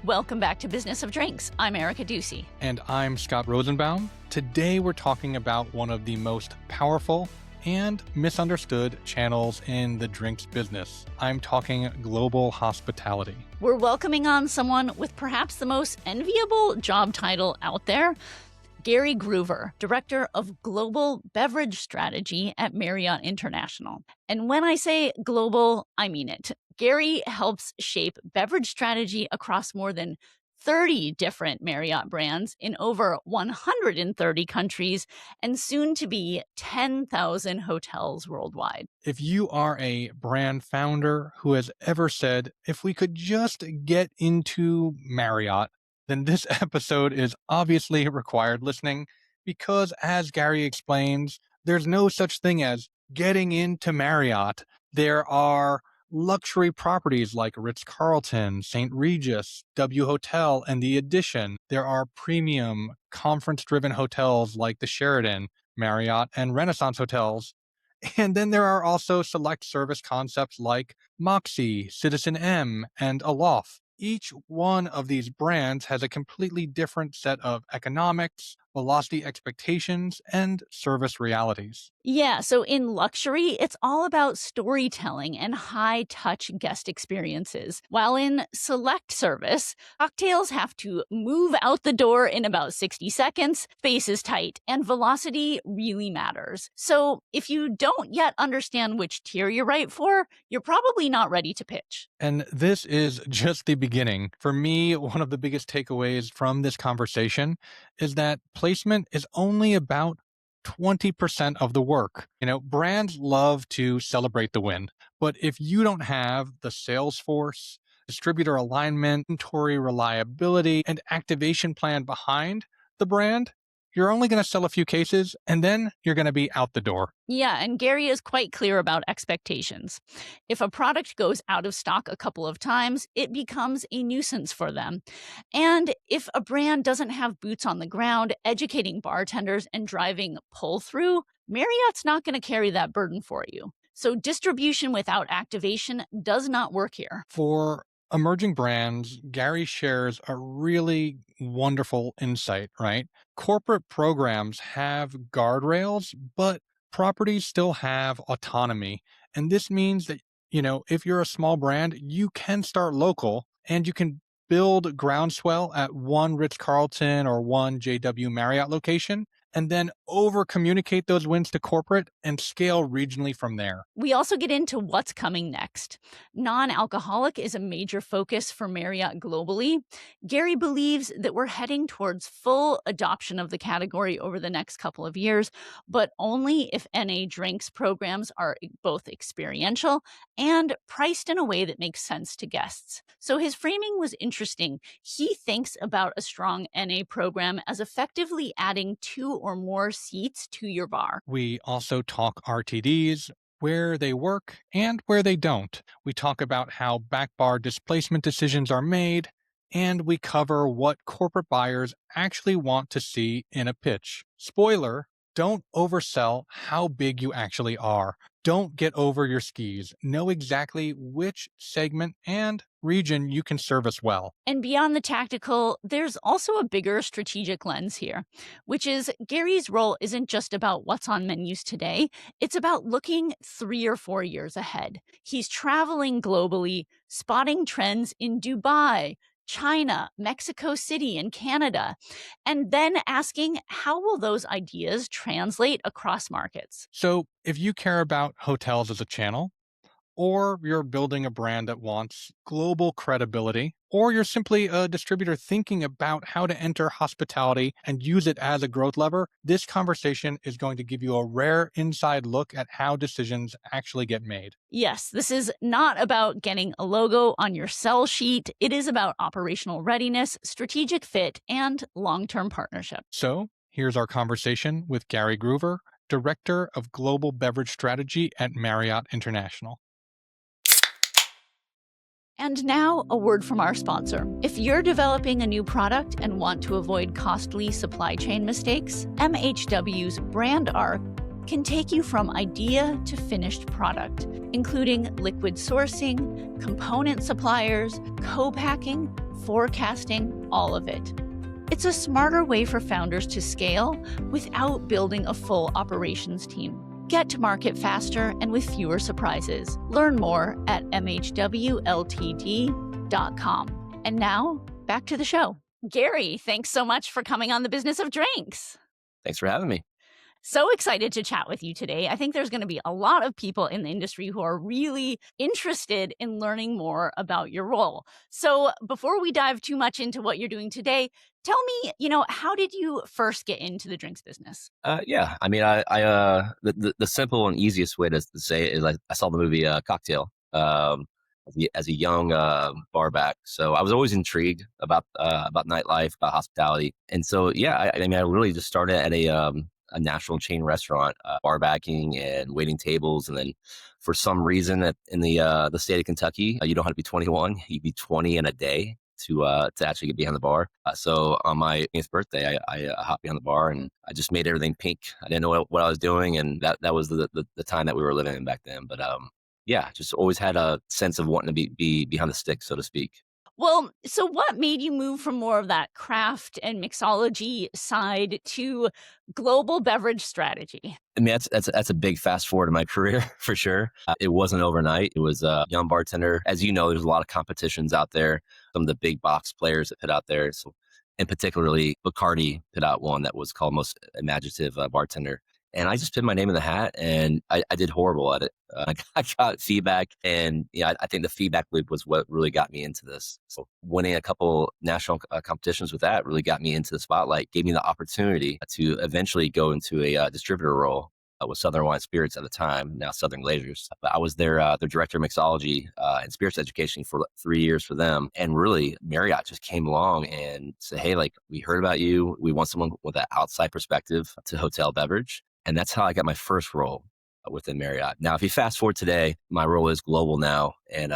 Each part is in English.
Welcome back to Business of Drinks. I'm Erica Ducey. And I'm Scott Rosenbaum. Today we're talking about one of the most powerful and misunderstood channels in the drinks business. I'm talking global hospitality. We're welcoming on someone with perhaps the most enviable job title out there, Gary Gruver, Director of Global Beverage Strategy at Marriott International. And when I say global, I mean it. Gary helps shape beverage strategy across more than 30 different Marriott brands in over 130 countries and soon to be 10,000 hotels worldwide. If you are a brand founder who has ever said, if we could just get into Marriott, then this episode is obviously required listening because, as Gary explains, there's no such thing as getting into Marriott. There are luxury properties like Ritz-Carlton, St. Regis, W Hotel, and the Edition. There are premium conference-driven hotels like the Sheraton, Marriott, and Renaissance hotels. And then there are also select service concepts like Moxie, Citizen M, and Aloft. Each one of these brands has a completely different set of economics, velocity expectations, and service realities. Yeah, so in luxury, it's all about storytelling and high-touch guest experiences. While in select service, cocktails have to move out the door in about 60 seconds, space is tight, and velocity really matters. So if you don't yet understand which tier you're right for, you're probably not ready to pitch. And this is just the beginning. For me, one of the biggest takeaways from this conversation is that placement is only about 20% of the work. Brands love to celebrate the win, but if you don't have the sales force, distributor alignment, inventory reliability, and activation plan behind the brand, you're only going to sell a few cases, and then you're going to be out the door. Yeah, and Gary is quite clear about expectations. If a product goes out of stock a couple of times, it becomes a nuisance for them. And if a brand doesn't have boots on the ground, educating bartenders and driving pull-through, Marriott's not going to carry that burden for you. So distribution without activation does not work here. For emerging brands, Gary shares a really wonderful insight, right? Corporate programs have guardrails, but properties still have autonomy. And this means that, if you're a small brand, you can start local and you can build groundswell at one Ritz-Carlton or one JW Marriott location, and then over-communicate those wins to corporate and scale regionally from there. We also get into what's coming next. Non-alcoholic is a major focus for Marriott globally. Gary believes that we're heading towards full adoption of the category over the next couple of years, but only if NA drinks programs are both experiential and priced in a way that makes sense to guests. So his framing was interesting. He thinks about a strong NA program as effectively adding 2 or more seats to your bar. We also talk RTDs, where they work and where they don't. We talk about how back bar displacement decisions are made, and we cover what corporate buyers actually want to see in a pitch. Spoiler, don't oversell how big you actually are. Don't get over your skis. Know exactly which segment and region you can service well. And beyond the tactical, there's also a bigger strategic lens here, which is Gary's role isn't just about what's on menus today. It's about looking 3 or 4 years ahead. He's traveling globally, spotting trends in Dubai, China, Mexico City, and Canada, and then asking how will those ideas translate across markets? So if you care about hotels as a channel, or you're building a brand that wants global credibility, or you're simply a distributor thinking about how to enter hospitality and use it as a growth lever, this conversation is going to give you a rare inside look at how decisions actually get made. Yes, this is not about getting a logo on your sell sheet. It is about operational readiness, strategic fit, and long-term partnership. So here's our conversation with Gary Gruver, Director of Global Beverage Strategy at Marriott International. And now, a word from our sponsor. If you're developing a new product and want to avoid costly supply chain mistakes, MHW's Brand Arc can take you from idea to finished product, including liquid sourcing, component suppliers, co-packing, forecasting, all of it. It's a smarter way for founders to scale without building a full operations team. Get to market faster and with fewer surprises. Learn more at mhwltd.com. And now, back to the show. Gary, thanks so much for coming on The Business of Drinks. Thanks for having me. So excited to chat with you today. I think there's going to be a lot of people in the industry who are really interested in learning more about your role. So before we dive too much into what you're doing today, tell me, how did you first get into the drinks business? Yeah, I mean, the simple and easiest way to say it is I saw the movie Cocktail as a young bar back. So I was always intrigued about nightlife, about hospitality, and so yeah, I mean, I really just started at a national chain restaurant, bar backing and waiting tables. And then for some reason in the state of Kentucky, you don't have to be 21, you be 20 in a day to actually get behind the bar. So on my 8th birthday, I hopped behind the bar and I just made everything pink. I didn't know what I was doing. And that was the time that we were living in back then. But yeah, just always had a sense of wanting to be behind the stick, so to speak. Well, so what made you move from more of that craft and mixology side to global beverage strategy? I mean, that's a big fast forward in my career for sure. It wasn't overnight. It was a young bartender. As you know, there's a lot of competitions out there. Some of the big box players that put out there. So, and particularly Bacardi put out one that was called Most Imaginative Bartender. And I just put my name in the hat, and I did horrible at it. I got feedback, and yeah, I think the feedback loop was what really got me into this. So winning a couple national competitions with that really got me into the spotlight, gave me the opportunity to eventually go into a distributor role with Southern Wine Spirits at the time, now Southern Glazers. But I was their director of mixology and spirits education for 3 years for them. And really, Marriott just came along and said, hey, like, we heard about you. We want someone with an outside perspective to hotel beverage. And that's how I got my first role within Marriott. Now, if you fast forward today, my role is global now, and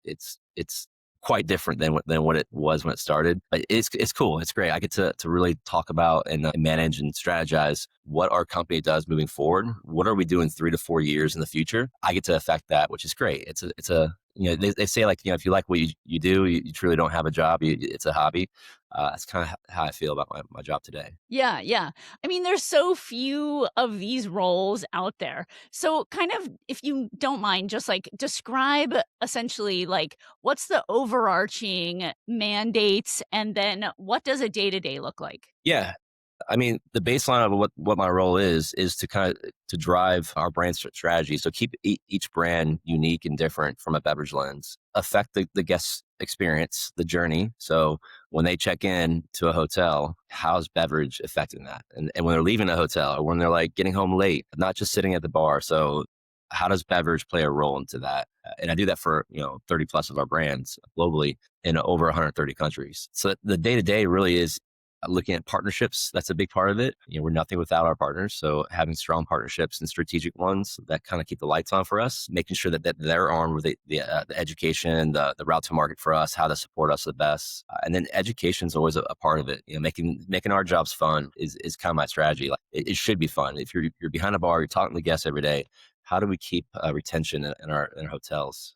it's quite different than what it was when it started. But it's cool. It's great. I get to really talk about and manage and strategize what our company does moving forward. What are we doing 3 to 4 years in the future? I get to affect that, which is great. It's a they say, like, if you like what you do, you truly don't have a job. It's a hobby. That's kind of how I feel about my job today. Yeah, yeah. I mean, there's so few of these roles out there. So kind of, if you don't mind, just like describe essentially like what's the overarching mandates and then what does a day-to-day look like? Yeah. I mean, the baseline of what my role is to kind of to drive our brand strategy. So keep each brand unique and different from a beverage lens. Affect the guest experience, the journey. So when they check in to a hotel, how's beverage affecting that? And when they're leaving a hotel or when they're like getting home late, not just sitting at the bar. So how does beverage play a role into that? And I do that for 30 plus of our brands globally in over 130 countries. So the day to day really is looking at partnerships. That's a big part of it. We're nothing without our partners. So having strong partnerships and strategic ones that kind of keep the lights on for us, making sure that they're armed with the education, the route to market for us, how to support us the best. And then education is always a part of it. Making our jobs fun is kind of my strategy. Like it should be fun. If you're behind a bar, you're talking to guests every day. How do we keep retention in our hotels?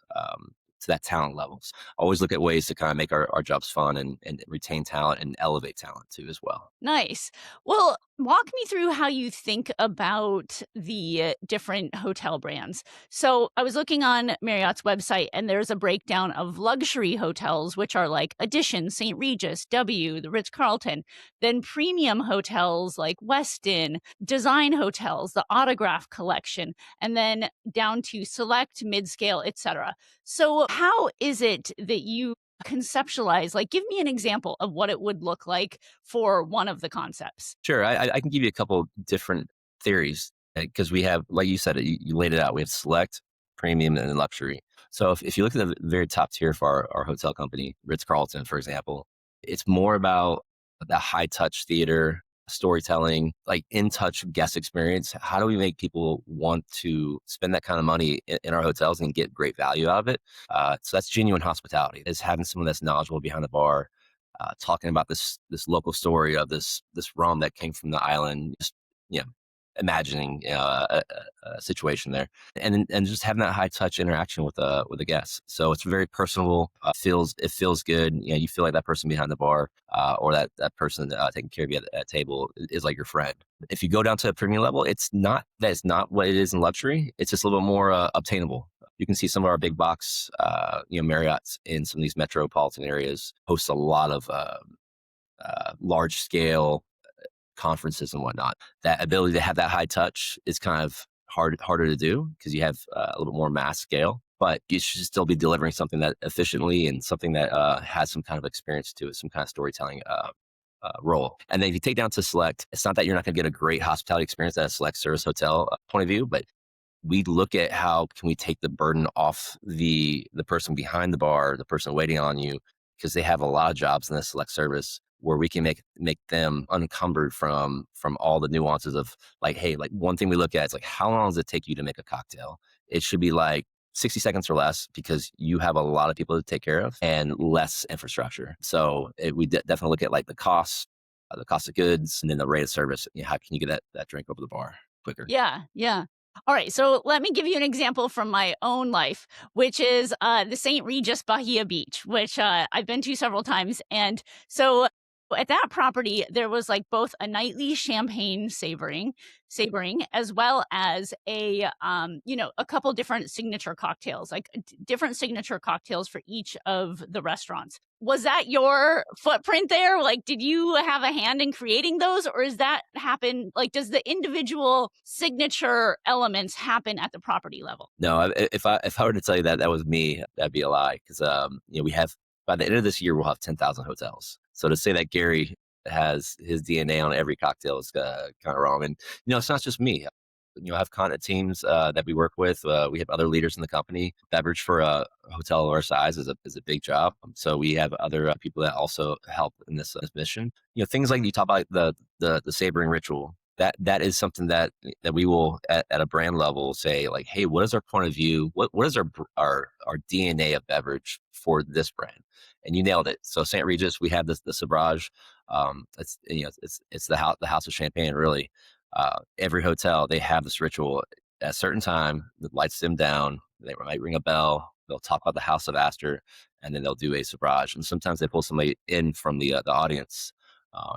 To that talent levels. Always look at ways to kind of make our jobs fun and retain talent and elevate talent too as well. Nice. Well, walk me through how you think about the different hotel brands. So I was looking on Marriott's website and there's a breakdown of luxury hotels, which are like Edition, St. Regis, W, the Ritz-Carlton, then premium hotels like Westin, design hotels, the Autograph Collection, and then down to select, mid-scale, etc. So how is it that you conceptualize, like, give me an example of what it would look like for one of the concepts? Sure. I can give you a couple different theories because we have, like you said, you laid it out. We have select, premium, and then luxury. So if you look at the very top tier for our hotel company, Ritz-Carlton, for example, it's more about the high touch theater, storytelling, like in touch guest experience. How do we make people want to spend that kind of money in our hotels and get great value out of it? So that's genuine hospitality. Is having someone that's knowledgeable behind the bar, talking about this local story of this rum that came from the island. Just, imagining a situation there, and just having that high touch interaction with a guest. So it's very personable. It feels good. You feel like that person behind the bar, or that person taking care of you at table is like your friend. If you go down to a premium level, it's not what it is in luxury. It's just a little bit more obtainable. You can see some of our big box, Marriott's in some of these metropolitan areas host a lot of large scale conferences and whatnot. That ability to have that high touch is kind of harder to do because you have a little bit more mass scale. But you should still be delivering something that efficiently and something that has some kind of experience to it, some kind of storytelling role. And then if you take down to select, it's not that you're not going to get a great hospitality experience at a select service hotel point of view, but we look at how can we take the burden off the person behind the bar, the person waiting on you, because they have a lot of jobs in the select service where we can make them unencumbered from all the nuances of like, hey, like one thing we look at is like, how long does it take you to make a cocktail? It should be like 60 seconds or less because you have a lot of people to take care of and less infrastructure. So we definitely look at like the cost of goods, and then the rate of service. How can you get that drink over the bar quicker? Yeah, yeah. All right, so let me give you an example from my own life, which is the St. Regis Bahia Beach, which I've been to several times. And so at that property, there was like both a nightly champagne savoring, as well as a couple different signature cocktails, like different signature cocktails for each of the restaurants. Was that your footprint there? Like, did you have a hand in creating those, or does that happen? Like, does the individual signature elements happen at the property level? No, if I were to tell you that was me, that'd be a lie because we have by the end of this year we'll have 10,000 hotels. So to say that Gary has his DNA on every cocktail is kind of wrong. And it's not just me. I have content teams that we work with. We have other leaders in the company. Beverage for a hotel of our size is a big job. So we have other people that also help in this mission. Things like you talk about the savoring ritual. That is something that we will at a brand level say like, hey, what is our point of view? What is our DNA of beverage for this brand? And you nailed it. So St. Regis, we have the Sabrage. It's the house of champagne, really. Every hotel, they have this ritual at a certain time. The lights dim down. They might ring a bell. They'll talk about the House of Astor, and then they'll do a Sabrage. And sometimes they pull somebody in from the audience,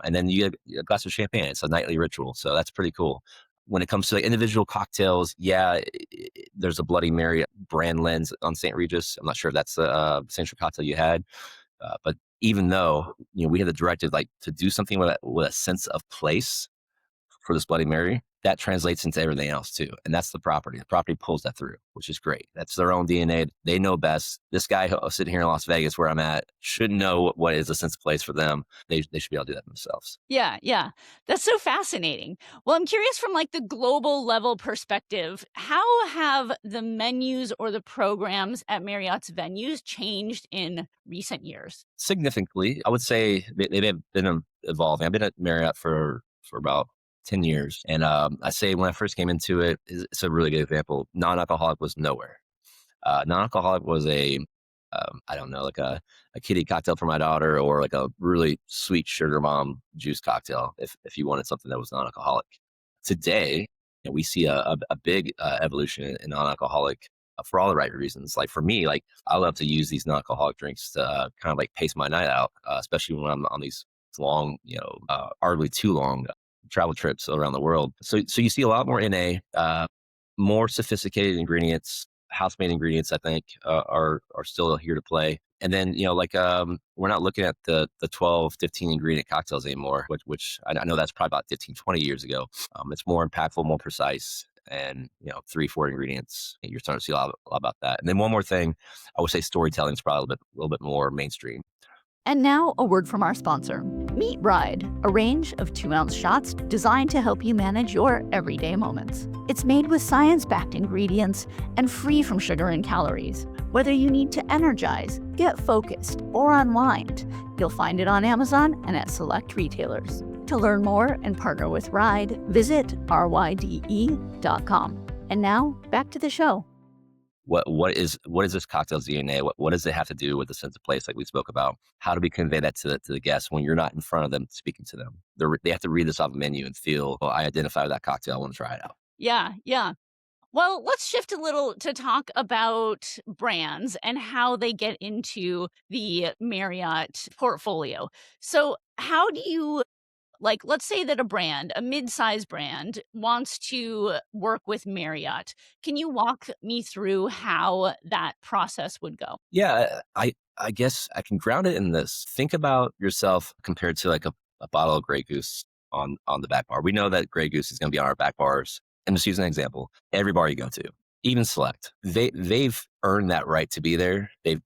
and then you get a glass of champagne. It's a nightly ritual, so that's pretty cool. When it comes to individual cocktails, there's a Bloody Mary brand lens on St. Regis. I'm not sure if that's the signature cocktail you had, but even though we had the directive like to do something with a sense of place for this Bloody Mary, that translates into everything else too. And that's the property. The property pulls that through, which is great. That's their own DNA. They know best. This guy sitting here in Las Vegas where I'm at should know what is a sense of place for them. They should be able to do that themselves. Yeah, yeah. That's so fascinating. Well, I'm curious from like the global level perspective, how have the menus or the programs at Marriott's venues changed in recent years? Significantly, I would say they've been evolving. I've been at Marriott for about 10 years. And I say when I first came into it, it's a really good example. Non-alcoholic was nowhere. Non-alcoholic was I don't know, like a kiddie cocktail for my daughter or like a really sweet sugar mom juice cocktail if you wanted something that was non-alcoholic. Today, we see a big evolution in non-alcoholic for all the right reasons. Like for me, like I love to use these non-alcoholic drinks to kind of like pace my night out, especially when I'm on these long, arguably too long travel trips around the world. So you see a lot more NA, more sophisticated ingredients, house-made ingredients, I think, are still here to play. And then, we're not looking at the 12, 15 ingredient cocktails anymore, which I know that's probably about 15, 20 years ago. It's more impactful, more precise, and, 3, 4 ingredients. You're starting to see a lot about that. And then one more thing, I would say storytelling is probably a little bit more mainstream. And now a word from our sponsor. Meet Ride, a range of 2-ounce shots designed to help you manage your everyday moments. It's made with science-backed ingredients and free from sugar and calories. Whether you need to energize, get focused, or unwind, you'll find it on Amazon and at select retailers. To learn more and partner with Ride, visit ryde.com. And now, back to the show. What is this cocktail's DNA? What does it have to do with the sense of place, like we spoke about? How do we convey that to the guests when you're not in front of them speaking to them? They have to read this off a menu and feel, well, I identify with that cocktail. I want to try it out. Yeah, yeah. Well, let's shift a little to talk about brands and how they get into the Marriott portfolio. So, how do you like, let's say that a brand, a mid-size brand, wants to work with Marriott. Can you walk me through how that process would go? Yeah, I guess I can ground it in this. Think about yourself compared to like a bottle of Grey Goose on the back bar. We know that Grey Goose is going to be on our back bars. And just use an example, every bar you go to, even Select, they've earned that right to be there. They've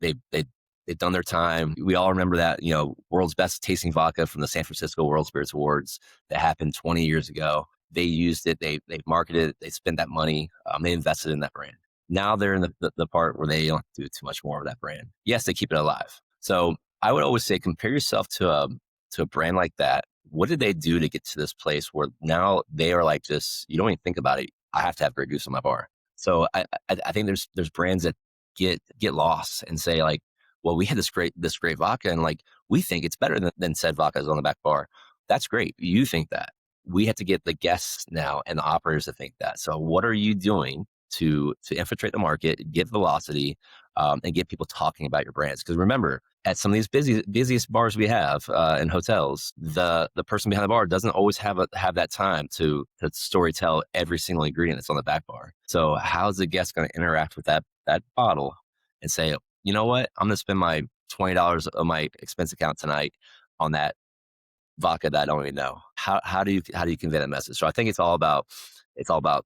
done their time. We all remember that, world's best tasting vodka from the San Francisco World Spirits Awards that happened 20 years ago. They used it. They marketed it. They spent that money. They invested in that brand. Now they're in the part where they don't do too much more of that brand. Yes, they keep it alive. So I would always say compare yourself to a brand like that. What did they do to get to this place where now they are like, just, you don't even think about it. I have to have Grey Goose on my bar. So I think there's brands that get lost and say like, well, we had this great vodka and like we think it's better than said vodkas on the back bar. That's great. You think that. We have to get the guests now and the operators to think that. So what are you doing to infiltrate the market, get velocity, and get people talking about your brands? Because remember, at some of these busiest bars we have in hotels, the person behind the bar doesn't always have that time to story tell every single ingredient that's on the back bar. So how's the guest going to interact with that bottle and say, you know what, I'm going to spend my $20 of my expense account tonight on that vodka that I don't even know. How do you convey that message? So I think it's all about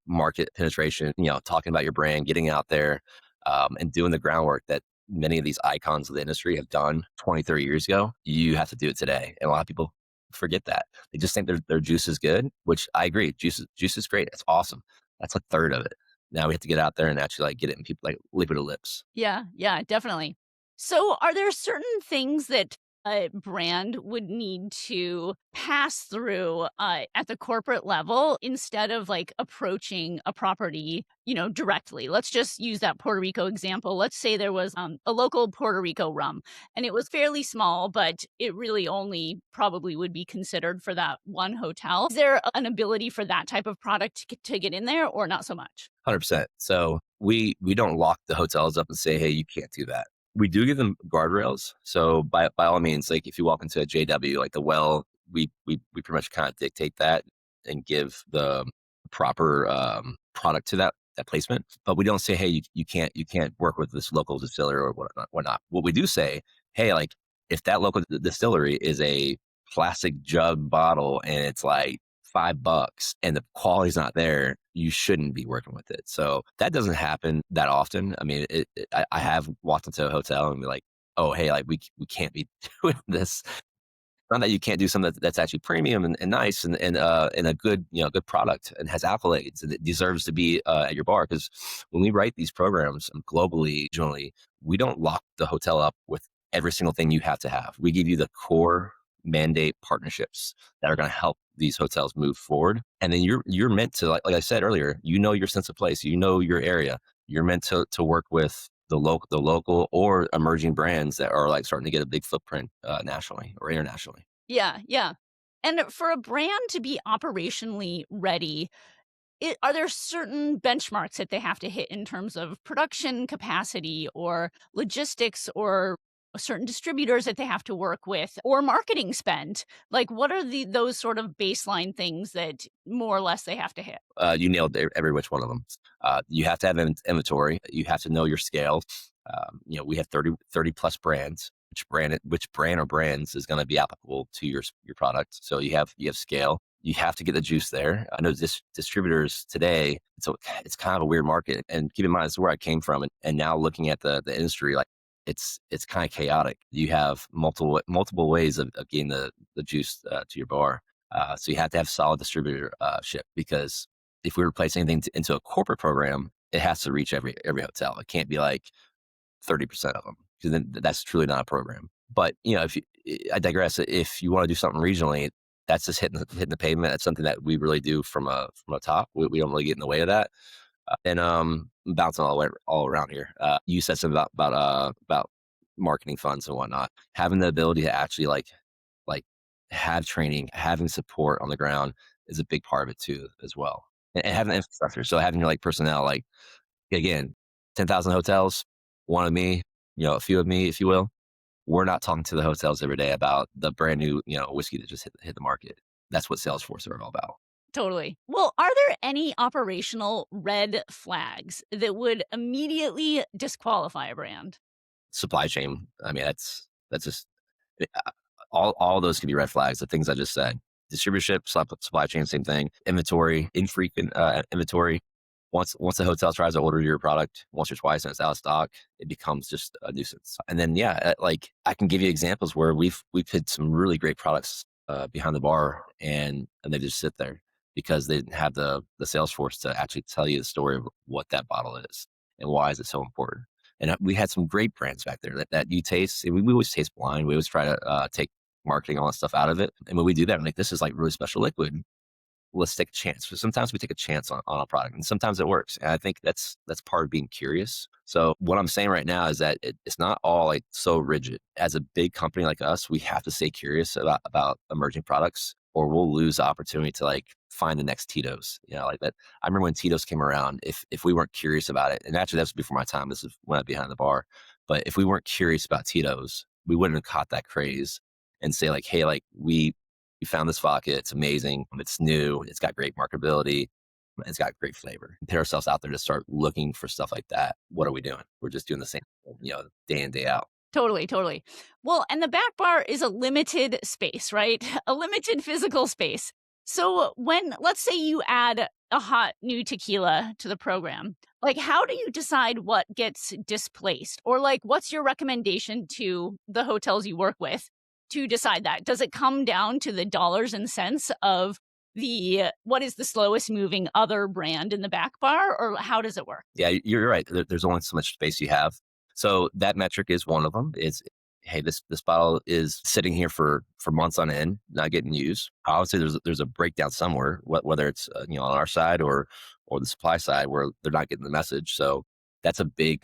market penetration, talking about your brand, getting out there, and doing the groundwork that many of these icons of the industry have done 20, 30 years ago. You have to do it today. And a lot of people forget that. They just think their juice is good, which I agree. Juice is great. It's awesome. That's a third of it. Now we have to get out there and actually like get it in people like lip to lips. Yeah, yeah, definitely. So, are there certain things that a brand would need to pass through at the corporate level instead of like approaching a property, directly? Let's just use that Puerto Rico example. Let's say there was a local Puerto Rico rum and it was fairly small, but it really only probably would be considered for that one hotel. Is there an ability for that type of product to get in there or not so much? 100%. So we don't lock the hotels up and say, hey, you can't do that. We do give them guardrails. So by all means, like if you walk into a JW, like the Well, we pretty much kind of dictate that and give the proper product to that placement. But we don't say, hey, you can't work with this local distillery or whatnot. What we do say, hey, like if that local distillery is a plastic jug bottle and it's like $5 and the quality's not there, you shouldn't be working with it. So that doesn't happen that often. I mean, I have walked into a hotel and be like, oh, hey, like we can't be doing this. Not that you can't do something that's actually premium and nice and a good, good product and has accolades and it deserves to be at your bar. Because when we write these programs globally, generally, we don't lock the hotel up with every single thing you have to have. We give you the core mandate partnerships that are going to help these hotels move forward. And then you're meant to, like I said earlier, your sense of place, your area. You're meant to work with the local or emerging brands that are like starting to get a big footprint nationally or internationally. Yeah, yeah. And for a brand to be operationally ready, are there certain benchmarks that they have to hit in terms of production capacity or logistics or certain distributors that they have to work with or marketing spend? Like what are those sort of baseline things that more or less they have to hit? You nailed every which one of them. You have to have inventory. You have to know your scale. We have 30 plus brands. Which brand or brands is going to be applicable to your product. So you have scale. You have to get the juice there. I know distributors today, it's kind of a weird market. And keep in mind, this is where I came from. And now looking at the industry, like it's kind of chaotic. You have multiple ways of getting the juice to your bar. So you have to have solid distributorship because if we replace anything into a corporate program, it has to reach every hotel. It can't be like 30% of them because then that's truly not a program. But I digress. If you want to do something regionally, that's just hitting the pavement. That's something that we really do from a top. We don't really get in the way of that. And I'm bouncing all the way all around here. You said something about marketing funds and whatnot. Having the ability to actually like have training, having support on the ground is a big part of it too, as well. And having the infrastructure. So having your like personnel, like again, 10,000 hotels, one of me, a few of me, if you will. We're not talking to the hotels every day about the brand new, whiskey that just hit the market. That's what Salesforce are all about. Totally. Well, are there any operational red flags that would immediately disqualify a brand? Supply chain. I mean, that's just uh, all those can be red flags. The things I just said, distributorship, supply chain, same thing. Inventory, infrequent inventory. Once the hotel tries to order your product once or twice and it's out of stock, it becomes just a nuisance. And then yeah, like I can give you examples where we've hit some really great products behind the bar, and they just sit there because they didn't have the sales force to actually tell you the story of what that bottle is and why is it so important. And we had some great brands back there that you taste. We always taste blind. We always try to take marketing, all that stuff out of it. And when we do that, I'm like, this is like really special liquid. Let's take a chance. So sometimes we take a chance on a product, and sometimes it works. And I think that's part of being curious. So what I'm saying right now is that it's not all like so rigid. As a big company like us, we have to stay curious about emerging products, or we'll lose the opportunity to like find the next Tito's. Like that. I remember when Tito's came around. If we weren't curious about it, and actually that was before my time. This is when I was behind the bar. But if we weren't curious about Tito's, we wouldn't have caught that craze and say like, hey, like we found this vodka. It's amazing. It's new. It's got great marketability. It's got great flavor. Put ourselves out there to start looking for stuff like that. What are we doing? We're just doing the same, day in, day out. Totally, totally. Well, and the back bar is a limited space, right? A limited physical space. So when, let's say you add a hot new tequila to the program, like how do you decide what gets displaced? Or like what's your recommendation to the hotels you work with to decide that? Does it come down to the dollars and cents of what is the slowest moving other brand in the back bar, or how does it work? Yeah, you're right. There's only so much space you have. So that metric is one of them. Is hey, this bottle is sitting here for months on end, not getting used. Obviously, there's a breakdown somewhere, whether it's on our side or the supply side where they're not getting the message. So that's a big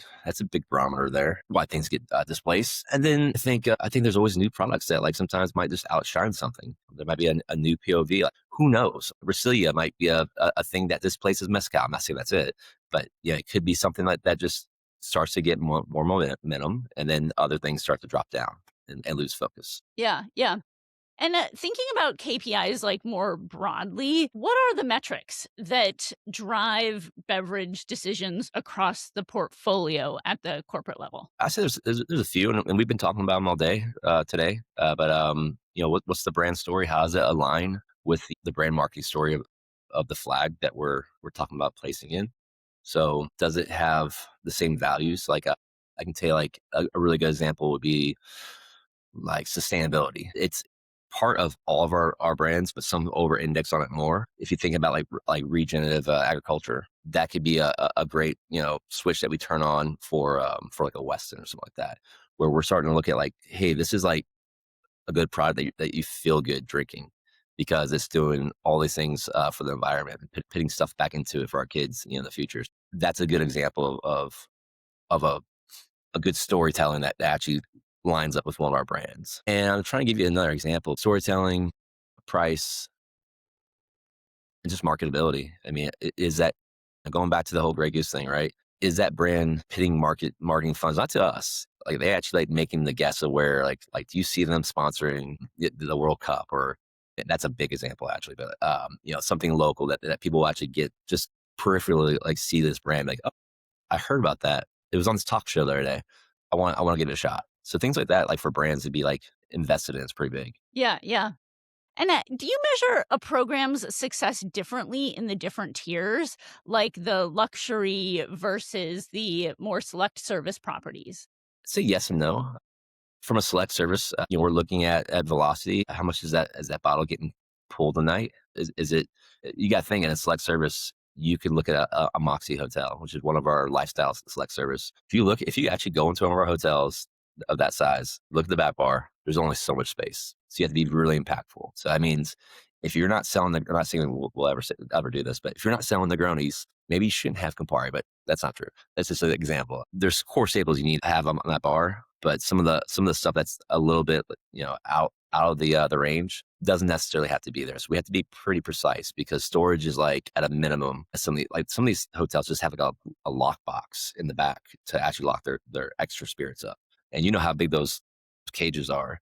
barometer there. Why things get displaced. And then I think there's always new products that like sometimes might just outshine something. There might be a new POV. Like, who knows? Brasilia might be a thing that displaces mezcal. I'm not saying that's it, but yeah, it could be something like that just starts to get more momentum, and then other things start to drop down and lose focus. Yeah, yeah. And thinking about KPIs like more broadly, what are the metrics that drive beverage decisions across the portfolio at the corporate level? I say there's a few, and we've been talking about them all day today. But what's the brand story? How does it align with the brand marketing story of the flag that we're talking about placing in? So does it have the same values? Like I can tell you, like a really good example would be like sustainability. It's part of all of our brands, but some over index on it more. If you think about like regenerative agriculture, that could be a great switch that we turn on for like a Weston or something like that, where we're starting to look at like, hey, this is like a good product that you feel good drinking because it's doing all these things for the environment, putting stuff back into it for our kids in the future. That's a good example of a good storytelling that actually lines up with one of our brands. And I'm trying to give you another example: storytelling, price, and just marketability. I mean, is that going back to the whole Grey Goose thing, right? Is that brand pitting marketing funds not to us? Like they actually like making the guests aware. Like do you see them sponsoring the World Cup? Or that's a big example actually, but something local that people will actually get just peripherally like see this brand like, oh, I heard about that. It was on this talk show the other day. I want to give it a shot. So things like that, like for brands to be like invested in, is pretty big. Yeah, yeah. And do you measure a program's success differently in the different tiers, like the luxury versus the more select service properties? Say yes and no. From a select service, we're looking at velocity. How much is that bottle getting pulled a night? Is it? You got to think in a select service. You could look at a Moxie hotel, which is one of our lifestyle select service. If you actually go into one of our hotels of that size, look at the back bar. There's only so much space, so you have to be really impactful. So that means if you're not selling I'm not saying we'll ever do this, but if you're not selling Negronis, maybe you shouldn't have Campari, but that's not true. That's just an example. There's core staples you need to have on that bar, but some of the stuff that's a little bit, out of the range doesn't necessarily have to be there. So we have to be pretty precise because storage is like at a minimum. Some of these hotels just have like a lock box in the back to actually lock their extra spirits up. And you know how big those cages are.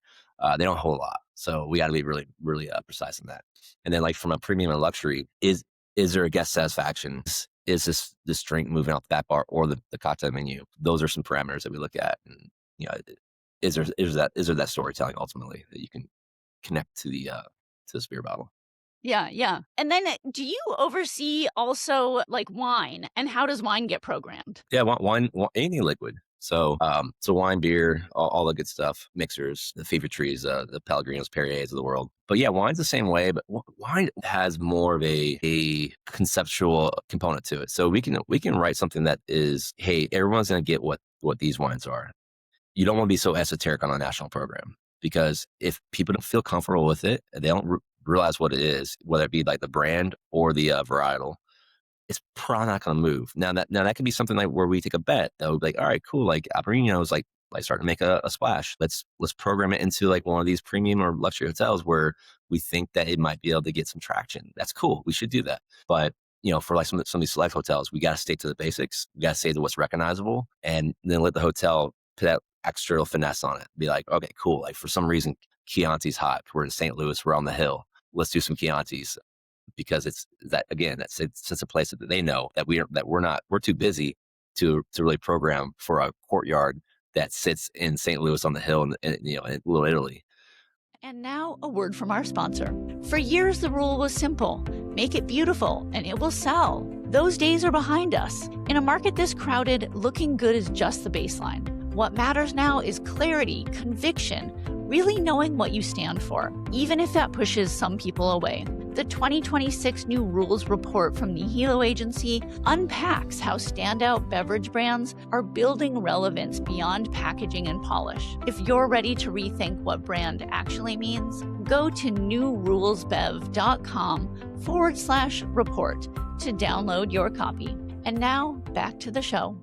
They don't hold a lot. So we got to be really, really precise in that. And then like from a premium and luxury, is there a guest satisfaction? Is this drink moving off that bar or the cocktail menu? Those are some parameters that we look at. And, is there that storytelling ultimately that you can connect to the beer bottle? Yeah, yeah. And then do you oversee also like wine, and how does wine get programmed? Yeah, anything liquid. So wine, beer, all the good stuff, mixers, the favorite trees, the Pellegrinos, Perriers of the world. But yeah, wine's the same way, but wine has more of a conceptual component to it. So we can write something that is, hey, everyone's going to get what these wines are. You don't want to be so esoteric on a national program because if people don't feel comfortable with it, they don't realize what it is, whether it be like the brand or the varietal, it's probably not going to move. Now that could be something like where we take a bet that would be like, all right, cool. Like Albarino is like starting to make a splash. Let's program it into like one of these premium or luxury hotels where we think that it might be able to get some traction. That's cool. We should do that. But for like some of these select hotels, we got to stay to the basics. We got to stay to what's recognizable, and then let the hotel put that extra finesse on it. Be like, okay, cool. Like for some reason, Chianti's hot. We're in St. Louis. We're on the hill. Let's do some Chiantis because it's that again. It's a place that they know that we're too busy to really program for a courtyard that sits in St. Louis on the hill in Little Italy. And now a word from our sponsor. For years, the rule was simple: make it beautiful and it will sell. Those days are behind us. In a market this crowded, looking good is just the baseline. What matters now is clarity, conviction, really knowing what you stand for, even if that pushes some people away. The 2026 New Rules report from the Hilo Agency unpacks how standout beverage brands are building relevance beyond packaging and polish. If you're ready to rethink what brand actually means, go to newrulesbev.com/report to download your copy. And now back to the show.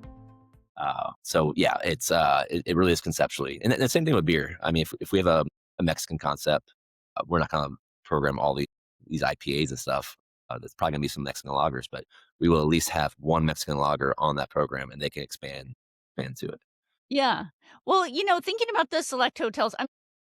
So yeah, it really is conceptually, and the same thing with beer. I mean, if we have a Mexican concept, we're not going to program all these IPAs and stuff. There's probably going to be some Mexican lagers, but we will at least have one Mexican lager on that program, and they can expand to it. Yeah. Well, thinking about the select hotels,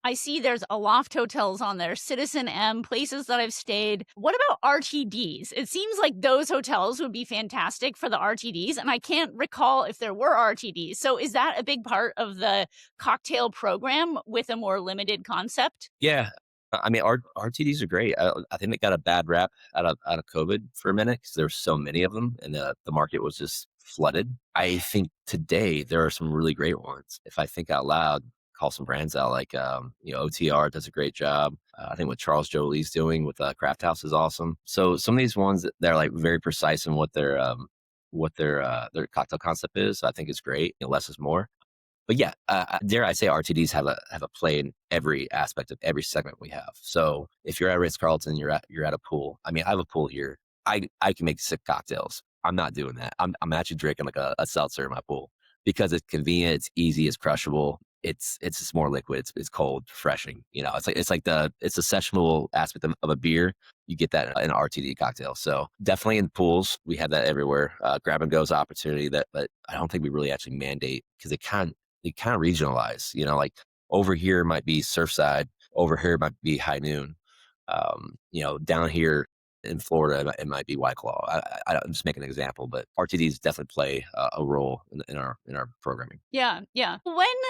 I see there's Aloft hotels on there, Citizen M, places that I've stayed. What about RTDs? It seems like those hotels would be fantastic for the RTDs, and I can't recall if there were RTDs. So is that a big part of the cocktail program with a more limited concept? Yeah. I mean, RTDs are great. I think they got a bad rap out of COVID for a minute because there were so many of them, and the market was just flooded. I think today there are some really great ones. If I think out loud, call some brands out like OTR does a great job. I think what Charles Jolie's doing with Craft House is awesome. So some of these ones that are like very precise in what their cocktail concept is, I think is great. Less is more. But yeah, dare I say RTDs have a play in every aspect of every segment we have. So if you're at Ritz-Carlton, you're at a pool. I mean, I have a pool here. I can make sick cocktails. I'm not doing that. I'm actually drinking like a seltzer in my pool because it's convenient, it's easy, it's crushable. It's just more liquid. It's cold, refreshing. It's a sessionable aspect of a beer. You get that in an RTD cocktail. So definitely in pools, we have that everywhere. Grab and go's opportunity but I don't think we really actually mandate because they kind of regionalize. Like over here might be Surfside, over here might be High Noon. Down here in Florida, it might be White Claw. I'm just making an example, but RTDs definitely play a role in our programming. Yeah, yeah.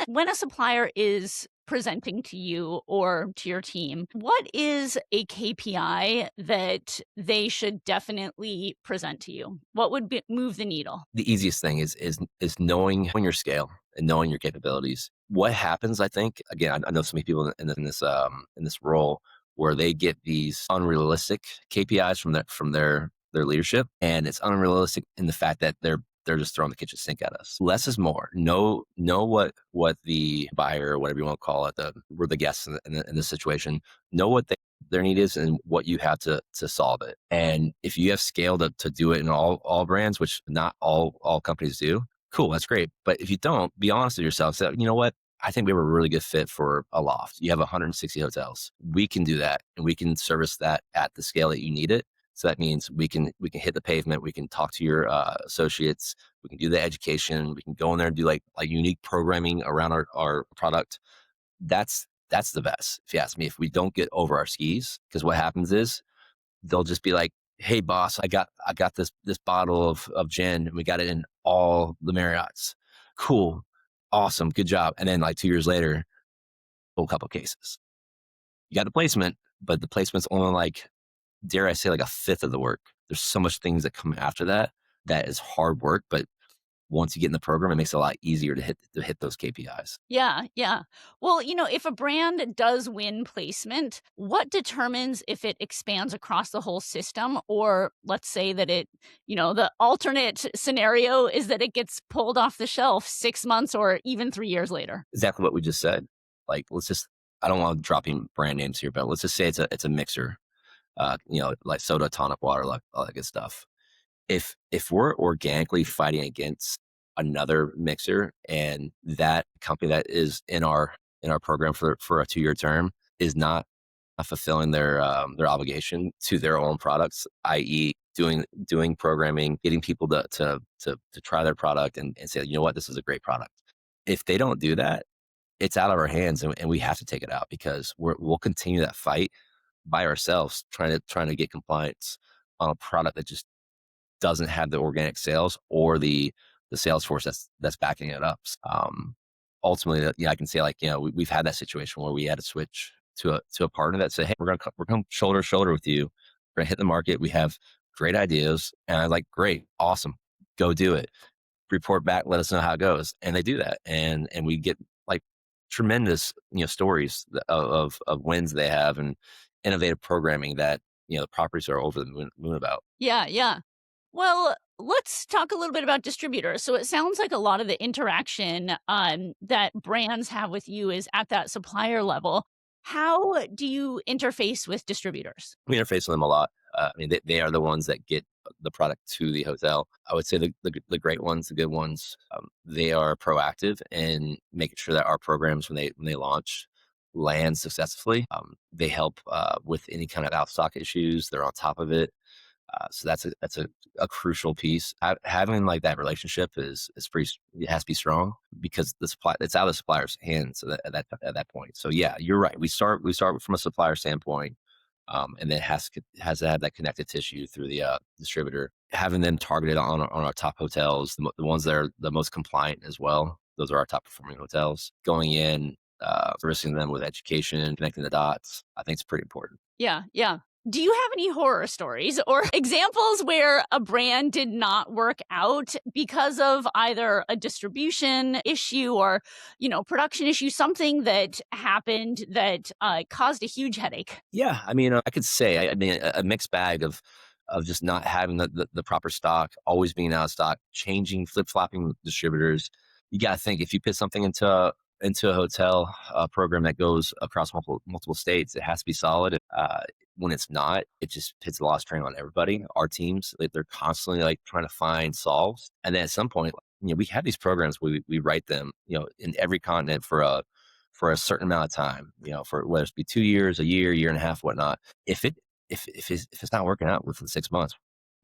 When a supplier is presenting to you or to your team, what is a KPI that they should definitely present to you? What would move the needle? The easiest thing is knowing your scale and knowing your capabilities. What happens, I think, again, I know so many people in this role where they get these unrealistic KPIs from their leadership, and it's unrealistic in the fact that they're just throwing the kitchen sink at us. Less is more. Know what the buyer or whatever you want to call it, we're the guests in the situation. Know what their need is and what you have to solve it. And if you have scale to do it in all brands, which not all companies do, cool, that's great. But if you don't, be honest with yourself. Say, you know what? I think we have a really good fit for a loft. You have 160 hotels. We can do that, and we can service that at the scale that you need it. So that means we can hit the pavement. We can talk to your associates. We can do the education. We can go in there and do like unique programming around our product. That's the best, if you ask me. If we don't get over our skis, because what happens is they'll just be like, "Hey, boss, I got this bottle of gin, and we got it in all the Marriotts. Cool, awesome, good job." And then like 2 years later, full couple cases. You got the placement, but the placement's only like, dare I say, like a fifth of the work. There's so much things that come after that that is hard work, but once you get in the program, it makes it a lot easier to hit those KPIs. Yeah, yeah. Well, if a brand does win placement, what determines if it expands across the whole system? Or let's say that the alternate scenario is that it gets pulled off the shelf 6 months or even 3 years later. Exactly what we just said. Like, I don't want to drop in brand names here, but let's just say it's a mixer, like soda, tonic water, like all that good stuff. If we're organically fighting against another mixer, and that company that is in our program for a 2-year term is not fulfilling their obligation to their own products, i.e., doing programming, getting people to try their product and say, you know what, this is a great product. If they don't do that, it's out of our hands, and we have to take it out, because we'll continue that fight by ourselves, trying to get compliance on a product that just doesn't have the organic sales or the sales force that's backing it up. Ultimately, I can say, like, we've had that situation where we had to switch to a partner that said, "Hey, we're going shoulder to shoulder with you. We're going to hit the market. We have great ideas." And I'm like, "Great, awesome, go do it. Report back, let us know how it goes." And they do that, and we get like tremendous stories of wins they have, and innovative programming that the properties are over the moon about. Yeah, yeah. Well, let's talk a little bit about distributors. So it sounds like a lot of the interaction that brands have with you is at that supplier level. How do you interface with distributors? We interface with them a lot. I mean, they are the ones that get the product to the hotel. I would say the great ones, the good ones, they are proactive in making sure that our programs, when they launch, land successfully. They help with any kind of out stock issues. They're on top of it. So that's a crucial piece. Having like that relationship is pretty. It has to be strong, because it's out of the supplier's hands at that point. So yeah, you're right. We start from a supplier standpoint, and then has to have that connective tissue through the distributor. Having them targeted on our top hotels, the ones that are the most compliant as well. Those are our top performing hotels. Going in, servicing them with education, connecting the dots. I think it's pretty important. Yeah, yeah. Do you have any horror stories or examples where a brand did not work out because of either a distribution issue or, production issue, something that happened that caused a huge headache? Yeah, I mean, I could say, I mean, a mixed bag of just not having the proper stock, always being out of stock, changing, flip flopping distributors. You got to think, if you put something into a hotel program that goes across multiple states, it has to be solid. When it's not, it just puts a lost train on everybody. Our teams, they're constantly like trying to find solves, and then at some point, we have these programs. We write them, in every continent for a certain amount of time. For whether it be 2 years, a year and a half, whatnot. If it's not working out within 6 months,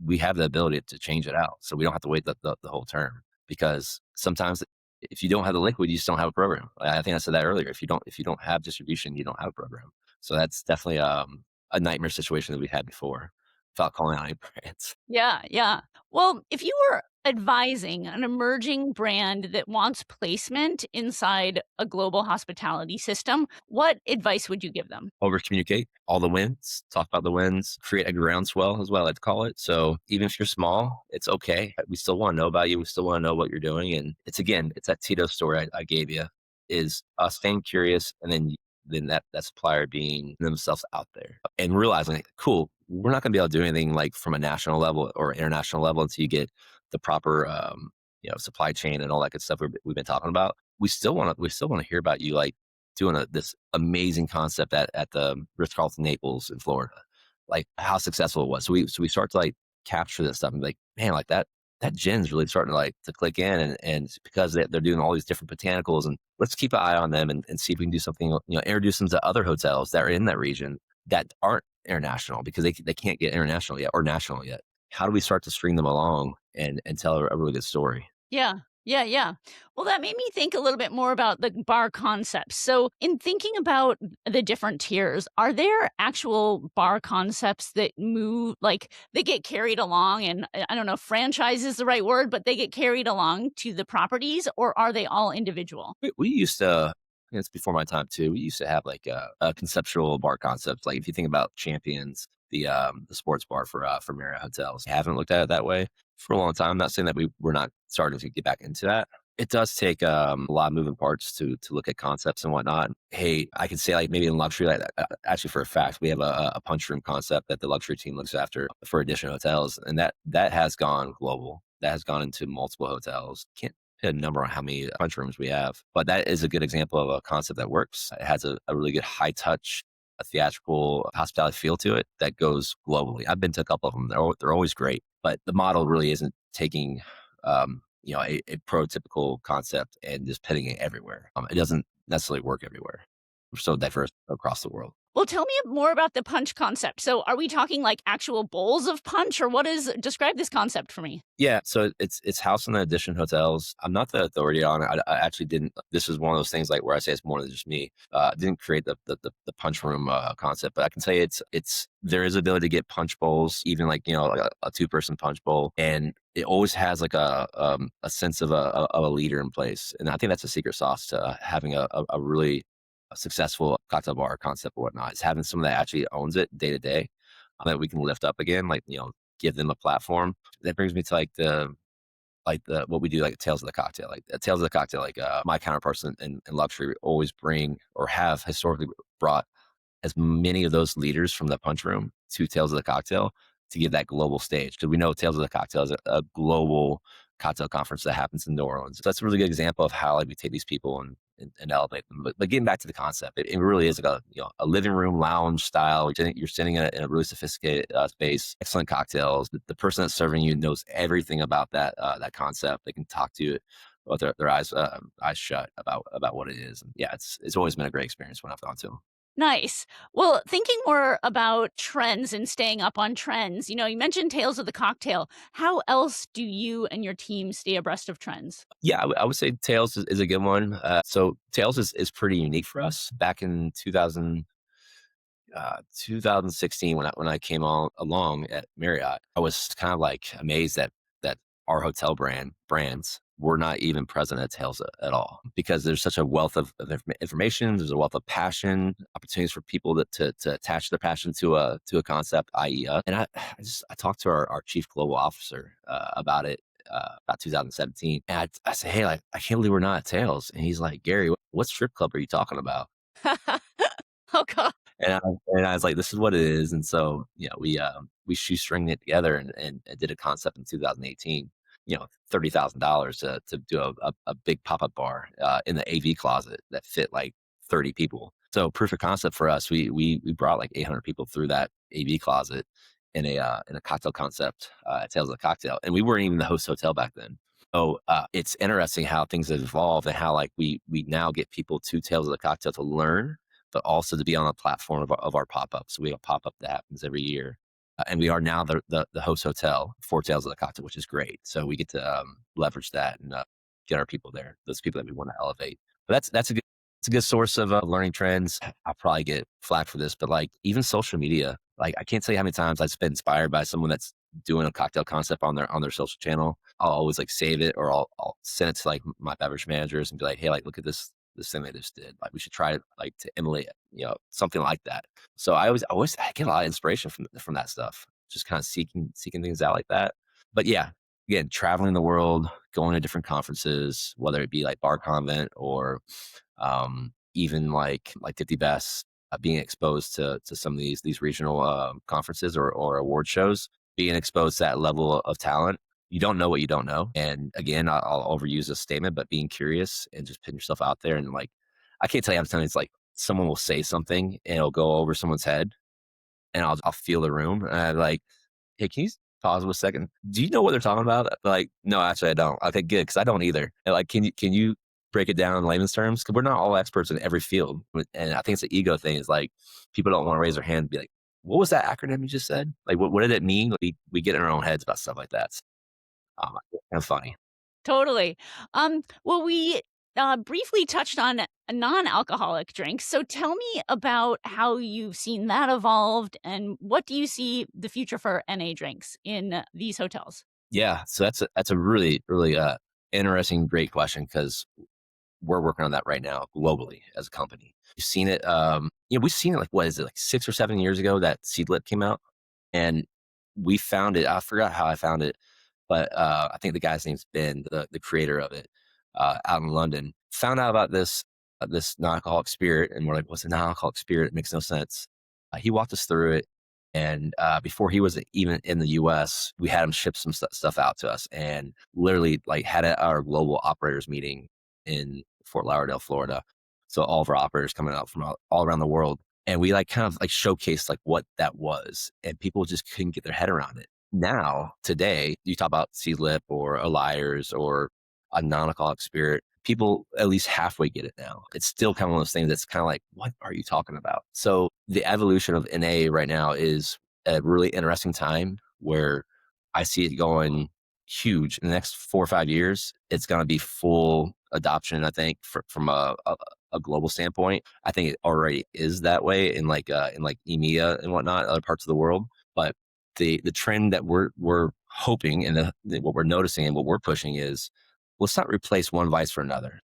we have the ability to change it out, so we don't have to wait the whole term. Because sometimes, if you don't have the liquid, you just don't have a program. I think I said that earlier. If you don't have distribution, you don't have a program. So that's definitely a nightmare situation that we had before, without calling out any brands. Yeah, yeah. Well, if you were advising an emerging brand that wants placement inside a global hospitality system, what advice would you give them? Over communicate all the wins, talk about the wins, create a groundswell, as well, I'd call it. So even if you're small, it's okay. We still want to know about you. We still want to know what you're doing. And it's that Tito story I gave you, is us staying curious, and then that supplier being themselves out there and realizing, cool, we're not going to be able to do anything like from a national level or international level until you get the proper supply chain and all that good stuff we've been talking about. We still want to hear about you, like, doing this amazing concept at the Ritz-Carlton Naples in Florida, like how successful it was. So we start to like capture this stuff and be like, man, like that gin's really starting to like to click in, and it's because they're doing all these different botanicals, and let's keep an eye on them and see if we can do something, introduce them to other hotels that are in that region that aren't international because they can't get international yet or national yet. How do we start to string them along and tell a really good story? Yeah. Yeah, yeah. Well, that made me think a little bit more about the bar concepts. So, in thinking about the different tiers, are there actual bar concepts that move, like they get carried along? And I don't know if franchise is the right word, but they get carried along to the properties, or are they all individual? We used to, it's before my time too. We used to have like a conceptual bar concepts. Like if you think about Champions, the sports bar for Marriott hotels, I haven't looked at it that way for a long time. I'm not saying that we're not starting to get back into that. It does take a lot of moving parts to look at concepts and whatnot. Hey, I can say like maybe in luxury, like actually for a fact, we have a punch room concept that the luxury team looks after for Edition hotels, and that has gone global. That has gone into multiple hotels. Can't put a number on how many punch rooms we have, but that is a good example of a concept that works. It has a really good high touch, a theatrical hospitality feel to it that goes globally. I've been to a couple of them. They're always great, but the model really isn't taking a prototypical concept and just putting it everywhere. It doesn't necessarily work everywhere. We're so diverse across the world. Well, tell me more about the punch concept. So, are we talking like actual bowls of punch, or what is, describe this concept for me? Yeah, so it's House and Edition hotels. I'm not the authority on it. I actually didn't. This is one of those things like where I say it's more than just me. I didn't create the punch room concept, but I can say it's there is ability to get punch bowls, even like like a 2-person punch bowl, and it always has like a sense of a leader in place, and I think that's a secret sauce to having a really successful cocktail bar concept or whatnot. Is having someone that actually owns it day to day that we can lift up again, like give them a platform. That brings me to like the what we do, like Tales of the Cocktail. Like Tales of the Cocktail, like my counterparts in luxury always bring or have historically brought as many of those leaders from the punch room to Tales of the Cocktail to give that global stage. Because we know Tales of the Cocktail is a global cocktail conference that happens in New Orleans. So that's a really good example of how like we take these people and elevate them. But getting back to the concept, it really is like a living room lounge style. You're sitting in a really sophisticated space, excellent cocktails. The person that's serving you knows everything about that concept. They can talk to you with their eyes shut about what it is. And yeah, it's always been a great experience when I've gone to them. Nice. Well, thinking more about trends and staying up on trends, you mentioned Tales of the Cocktail. How else do you and your team stay abreast of trends? Yeah, I would say Tails is a good one. So Tails is pretty unique for us. Back in 2016, when I came along at Marriott, I was kind of like amazed that our hotel brands were not even present at Tails at all, because there's such a wealth of information. There's a wealth of passion, opportunities for people to attach their passion to a concept, i.e. And I talked to our chief global officer about it about 2017. And I said, hey, like, I can't believe we're not at Tails. And he's like, Gary, what strip club are you talking about? Oh, God. And I was like, this is what it is. And so, we shoestringed it together and did a concept in 2018, $30,000 to do a big pop-up bar in the AV closet that fit like 30 people. So proof of concept for us, we brought like 800 people through that AV closet in a cocktail concept at Tales of the Cocktail. And we weren't even the host hotel back then. So it's interesting how things have evolved and how like we now get people to Tales of the Cocktail to learn, but also to be on the platform of our pop-up. So we have a pop-up that happens every year. And we are now the host hotel for Tales of the Cocktail, which is great. So we get to leverage that and get our people there, those people that we want to elevate. But it's a good source of learning trends. I'll probably get flack for this, but like even social media, like I can't tell you how many times I've been inspired by someone that's doing a cocktail concept on their social channel. I'll always like save it, or I'll send it to like my beverage managers and be like, hey, like look at this thing they just did. Like we should try like to emulate, something like that. So I get a lot of inspiration from that stuff. Just kind of seeking things out like that. But yeah, again, traveling the world, going to different conferences, whether it be like Bar Convent or even like 50 Best, being exposed to some of these regional conferences or award shows, being exposed to that level of talent. You don't know what you don't know. And again, I'll overuse this statement, but being curious and just putting yourself out there and like I can't tell you how many times it's like someone will say something and it'll go over someone's head, and I'll feel the room, and I'm like, "Hey, can you pause a second? Do you know what they're talking about?" Like, "No, actually, I don't." Okay, good, because I don't either. And like, can you break it down in layman's terms? Because we're not all experts in every field, and I think it's an ego thing. Is like people don't want to raise their hand and be like, "What was that acronym you just said? Like, what did it mean?" We get in our own heads about stuff like that. Kind of funny. Totally. Well, we briefly touched on non-alcoholic drinks. So tell me about how you've seen that evolved, and what do you see the future for NA drinks in these hotels? Yeah, so that's a really really interesting, great question because we're working on that right now globally as a company. You've seen it. We've seen it like what is it like 6 or 7 years ago that Seedlip came out, and we found it. I forgot how I found it, but I think the guy's name's Ben, the creator of it, out in London. Found out about this non-alcoholic spirit, and we're like, "What's a non-alcoholic spirit? It makes no sense." He walked us through it, and before he was even in the U.S., we had him ship some stuff out to us, and literally like had our global operators meeting in Fort Lauderdale, Florida. So all of our operators coming out from all around the world, and we like kind of like showcased like what that was, and people just couldn't get their head around it. Now, today, you talk about Sea Lip or a Liars or a non-alcoholic spirit. People at least halfway get it now. It's still kind of one of those things that's kind of like, what are you talking about? So the evolution of NA right now is a really interesting time where I see it going huge in the next 4 or 5 years. It's going to be full adoption. I think from a global standpoint, I think it already is that way in like EMEA and whatnot, other parts of the world. But the trend that we're hoping and what we're noticing and what we're pushing is let's not replace one vice for another.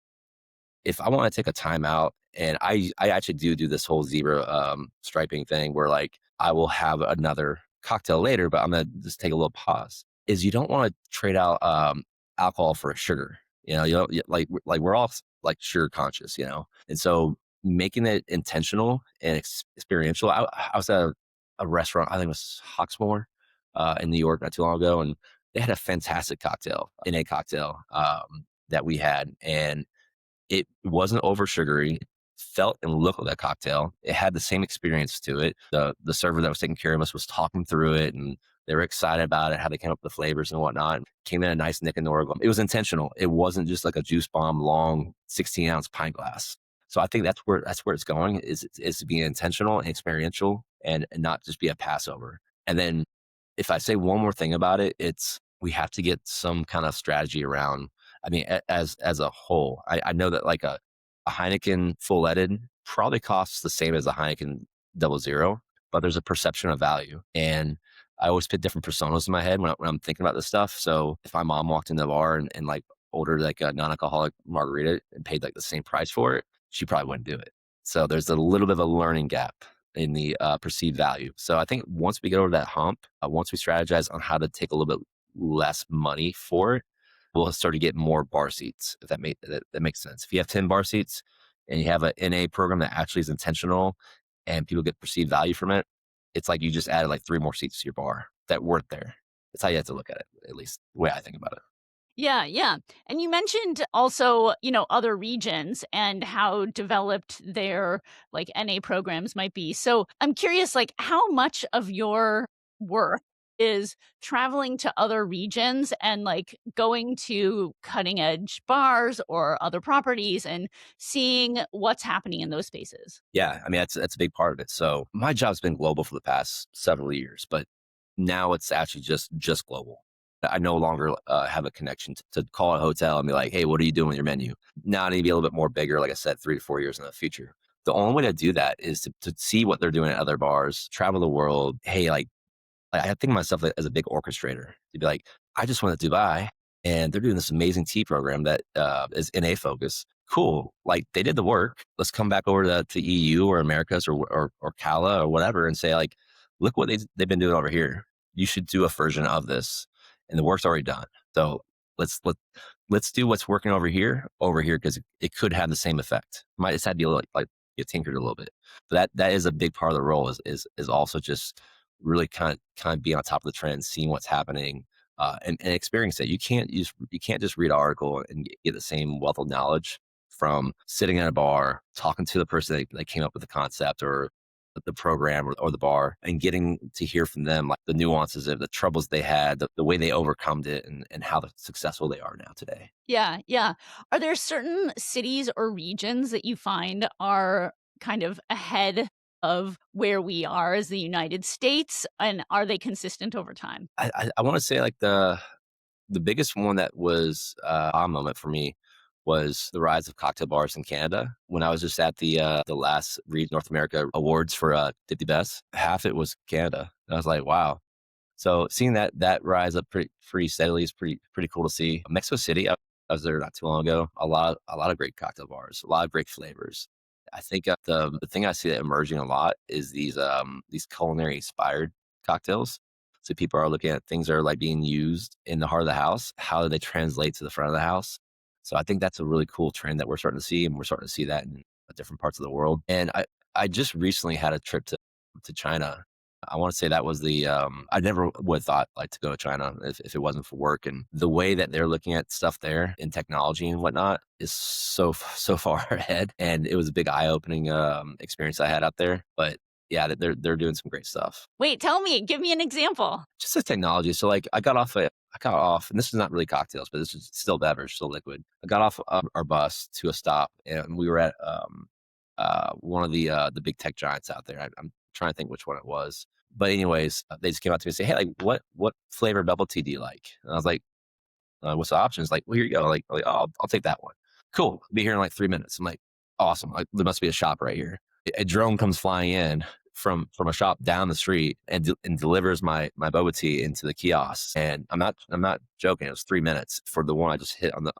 If I want to take a time out, and I actually do this whole zebra striping thing where like I will have another cocktail later, but I'm gonna just take a little pause. Is you don't want to trade out alcohol for sugar. Like we're all like sugar conscious, and so making it intentional and experiential. I was at a restaurant, I think it was Hawksmoor in New York not too long ago, and they had a fantastic cocktail, in a cocktail that we had, and it wasn't over sugary, felt and looked like that cocktail. It had the same experience to it. The server that was taking care of us was talking through it, and they were excited about it, how they came up with the flavors and whatnot. Came in a nice Nick and Nora. It was intentional. It wasn't just like a juice bomb, long 16-ounce pint glass. So I think that's where it's going is to be intentional and experiential and not just be a passover. And then if I say one more thing about it, it's we have to get some kind of strategy around. I mean, as a whole, I know that like a Heineken full leaded probably costs the same as a Heineken double zero, but there's a perception of value. And I always put different personas in my head when I'm thinking about this stuff. So if my mom walked in the bar and like ordered like a non-alcoholic margarita and paid like the same price for it, she probably wouldn't do it. So there's a little bit of a learning gap in the perceived value. So I think once we get over that hump, once we strategize on how to take a little bit less money for it, we'll start to get more bar seats, if that makes sense. If you have 10 bar seats and you have an NA program that actually is intentional and people get perceived value from it, it's like you just added like 3 more seats to your bar that weren't there. That's how you have to look at it, at least the way I think about it. Yeah, yeah. And you mentioned also, other regions and how developed their like NA programs might be. So I'm curious, like, how much of your work is traveling to other regions and like going to cutting edge bars or other properties and seeing what's happening in those spaces? Yeah, I mean that's a big part of it. So my job's been global for the past several years, but now it's actually just global. I no longer have a connection to call a hotel and be like, "Hey, what are you doing with your menu?" Now I need to be a little bit more bigger, like I said, 3 to 4 years in the future. The only way to do that is to see what they're doing at other bars, travel the world. Hey, like I think of myself as a big orchestrator. To be like, I just went to Dubai and they're doing this amazing tea program that is NA focus. Cool. Like they did the work. Let's come back over to EU or Americas or Cala or whatever and say like, look what they've been doing over here. You should do a version of this, and the work's already done. So let's let let's do what's working over here because it could have the same effect. Might just have to be like get tinkered a little bit. But that is a big part of the role is also just really kind of be on top of the trend, seeing what's happening, and experience it. You can't just read an article and get the same wealth of knowledge from sitting at a bar, talking to the person that came up with the concept or the program or the bar, and getting to hear from them like the nuances of the troubles they had, the way they overcome it, and how successful they are now today. Yeah, yeah. Are there certain cities or regions that you find are kind of ahead of where we are as the United States, and are they consistent over time? I want to say like the biggest one that was a moment for me was the rise of cocktail bars in Canada. When I was just at the last Read North America Awards for 50 Best, half it was Canada. And I was like, wow. So seeing that rise up pretty steadily is pretty cool to see. Mexico City, I was there not too long ago. A lot of great cocktail bars, a lot of great flavors. I think the thing I see that emerging a lot is these culinary inspired cocktails. So people are looking at things that are like being used in the heart of the house. How do they translate to the front of the house? So I think that's a really cool trend that we're starting to see, and we're starting to see that in different parts of the world. And I just recently had a trip to China. I want to say that was I never would have thought like to go to China if it wasn't for work. And the way that they're looking at stuff there in technology and whatnot is so far ahead. And it was a big eye opening experience I had out there. But yeah, they're doing some great stuff. Wait, tell me, give me an example. Just the technology. So like I got off, and this is not really cocktails, but this is still beverage, still liquid. I got off our bus to a stop, and we were at one of the big tech giants out there. I'm trying to think which one it was. But anyways, they just came out to me and say, "Hey, like, what flavor bubble tea do you like?" And I was like, "What's the options?" Like, "Well, here you go." Like, "Oh, I'll take that one." Cool. Be here in like 3 minutes. I'm like, "Awesome!" Like, there must be a shop right here. A drone comes flying in from a shop down the street and delivers my boba tea into the kiosk. And I'm not joking. It was 3 minutes for the one I just hit on the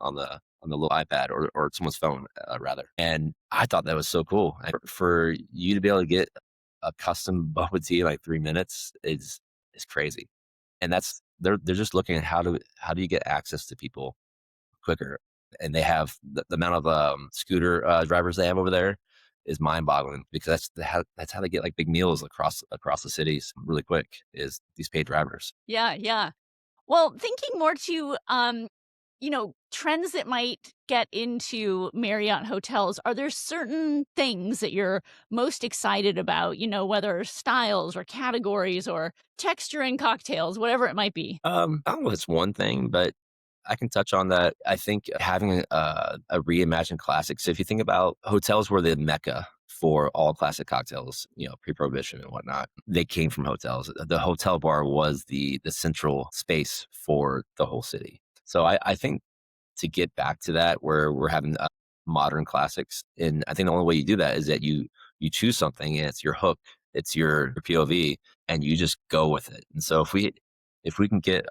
little iPad or someone's phone rather. And I thought that was so cool. And for you to be able to get a custom boba tea in like 3 minutes is crazy. And they're just looking at how do you get access to people quicker. And they have the amount of scooter drivers they have over there is mind boggling, because that's how they get like big meals across the cities really quick, is these paid drivers. Yeah, yeah. Well, thinking more to trends that might get into Marriott hotels, are there certain things that you're most excited about, whether styles or categories or texture in cocktails, whatever it might be? I don't know if it's one thing, but I can touch on that. I think having a reimagined classic. So if you think about hotels were the mecca for all classic cocktails, pre-prohibition and whatnot, they came from hotels. The hotel bar was the central space for the whole city. So I think to get back to that, where we're having modern classics, and I think the only way you do that is that you choose something and it's your hook, it's your POV, and you just go with it. And so if we can get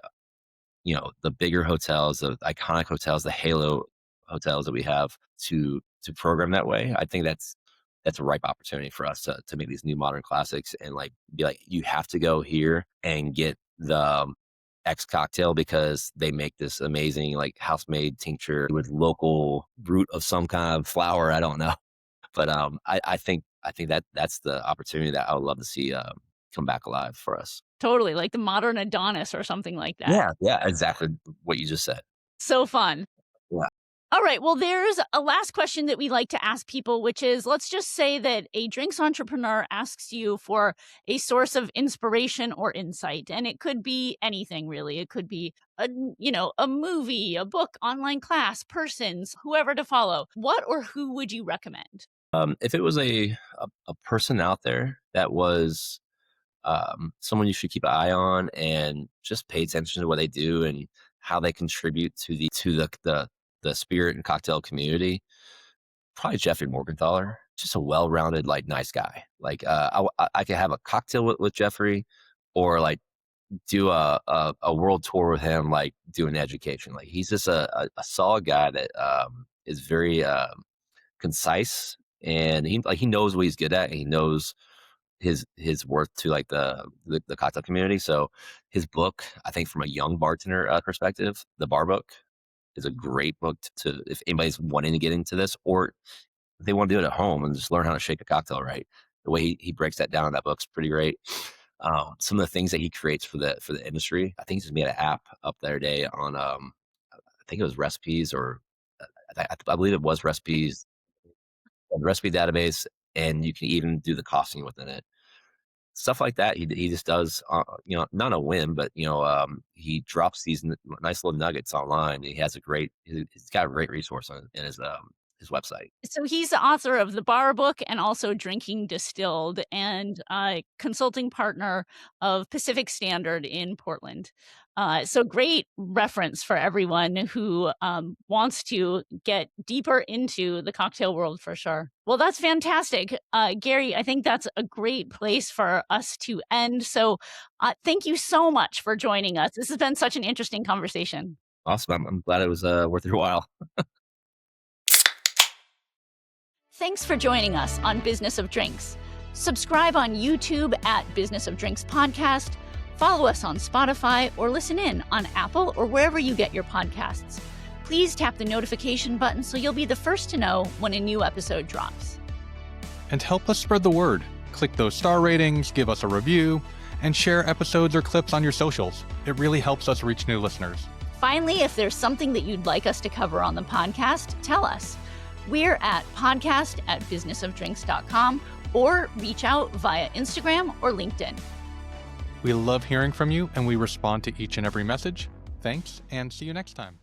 the bigger hotels, the iconic hotels, the halo hotels that we have to program that way, I think that's a ripe opportunity for us to make these new modern classics and like be like, you have to go here and get the X cocktail because they make this amazing like house made tincture with local root of some kind of flower. I don't know, but I think that's the opportunity that I would love to see come back alive for us. Totally, like the modern Adonis or something like that. Yeah, exactly what you just said. So fun. Yeah. All right. Well, there's a last question that we like to ask people, which is, let's just say that a drinks entrepreneur asks you for a source of inspiration or insight. And it could be anything, really. It could be a movie, a book, online class, persons, whoever to follow. What or who would you recommend? If it was a person out there that was someone you should keep an eye on and just pay attention to what they do and how they contribute to the spirit and cocktail community, probably Jeffrey Morgenthaler. Just a well-rounded, like, nice guy. Like, I could have a cocktail with Jeffrey, or like do a world tour with him, like do an education. Like, he's just a solid guy that is very concise, and he knows what he's good at, and he knows his worth to like the cocktail community. So his book, I think, from a young bartender perspective, the Bar Book is a great book to if anybody's wanting to get into this, or if they want to do it at home and just learn how to shake a cocktail right. The way he breaks that down in that book's pretty great. Some of the things that he creates for the industry, I think he's just made an app up there today on I think it was recipes, or I believe it was recipes, the recipe database, and you can even do the costing within it. Stuff like that. He just does, not a whim, but he drops these nice little nuggets online. He's got a great resource in his website. So he's the author of the Bar Book and also Drinking Distilled, and a consulting partner of Pacific Standard in Portland. So great reference for everyone who wants to get deeper into the cocktail world for sure. Well, that's fantastic. Gary, I think that's a great place for us to end. So thank you so much for joining us. This has been such an interesting conversation. Awesome. I'm glad it was worth your while. Thanks for joining us on Business of Drinks. Subscribe on YouTube at Business of Drinks Podcast, follow us on Spotify, or listen in on Apple or wherever you get your podcasts. Please tap the notification button so you'll be the first to know when a new episode drops. And help us spread the word. Click those star ratings, give us a review, and share episodes or clips on your socials. It really helps us reach new listeners. Finally, if there's something that you'd like us to cover on the podcast, tell us. We're at podcast@businessofdrinks.com or reach out via Instagram or LinkedIn. We love hearing from you and we respond to each and every message. Thanks and see you next time.